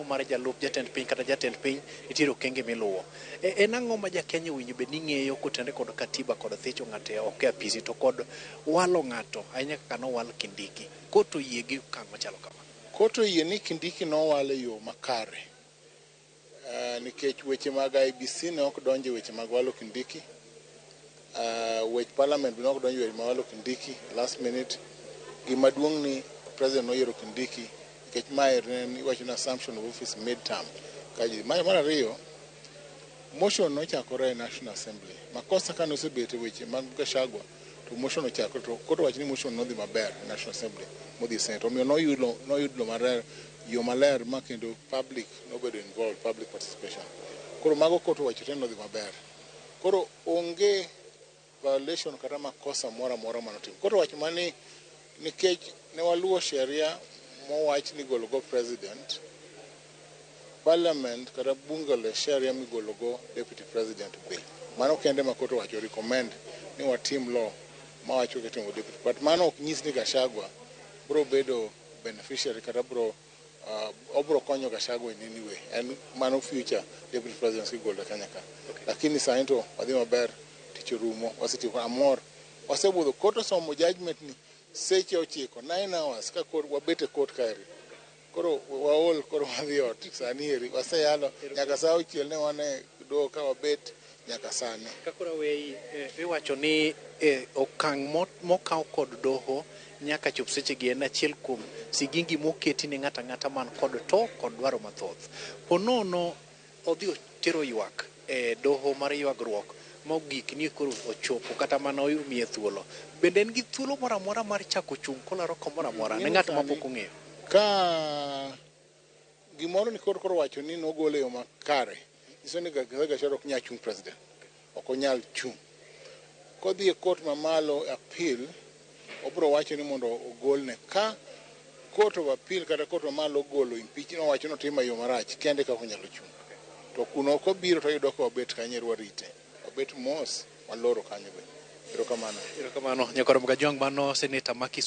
mar jalup jatend piny kata jatend piny nitiere okenge miluwo. En ang'o ma jakenya owinjo bed ni ng'eyo kotende kod katiba kod thicho ng'ato ok e apisi to kod walo ng'ato ahinya kaka nowal Kindiki koto yie gi okang' machalo kama? Koto yie ni Kindiki nowal e yo makare nikech weche mag IBC ne ok donjo e weche mag walo Kindiki. Wech parliament be ne ok donjo e weche mag walo Kindiki last minute. Gima duong' ni president noyiero Kindiki nikech mae ne iwacho ni assumption of office mid-term. Mar ariyo, motion nochakore e National Assembly. Makosa kane osebet e weche mag Gachagua to motion ochakore to koto wacho ni motion nodhi maber e National Assembly modhi e Senate. Omiyo noyudo maler yo maler ma kendo public nobedo involved, public participation. Koro mago koto wacho te nodhi maber. Koro onge violation kata makosa moro amora manotim. Koro wach mani nikech ne waluwo sheria mowach ni golo go president, parliament kata bunge le sheria migolo go deputy president be. Mano kende ma koto wacho recommend ni watim law ma wacho ketimo deputy. But mano ok nyis ni Gachagua bro bedo beneficiary kata obro konyo Gachagua in any way. En mano future deputy president kigolo Kenya ka. Lakini sani to wadhi maber, tich rumo, wasetieko amor. Wasebudho koto somo judgment ni seche 9 hours ka wabet e court kaeri. Koro waol koro wadhi ot sani eri waseyalo nyaka saa 6 ne wane do ka wabet nyaka sani. Kakora wei iwacho ni okang' mokaw kod doho nyaka chop seche gi en achiel kuom sigingi moketi ni ng'ata man kod to kod dwaro mathoth. Ponono odhi otero ywak e doho mar ywagruok mogik ni koro ochopo kata mana omiye thuolo. Bende en gi thuolo moro amora mar chako chung' kolaro komoro amora ne ng'at ma pok ong'eyo. Ka gimoro ni koro wacho ni nogole yo makare, nyiso ni Gachagua ok nyal chung' president. Ok onyal chung'. Kodhi e court mamalo appeal, obro wacho ni mondo ogolne. Ka court of appeal kata court mamalo ogolo impeachment owacho ni otimo yo marach, kende kaka onyalo chung'. To kuno kobiro to yudo ka obet kanyo warite. Obet mos waloro kanyo be. Erokamano. Nyakwar Mgajong mano seneta Makiso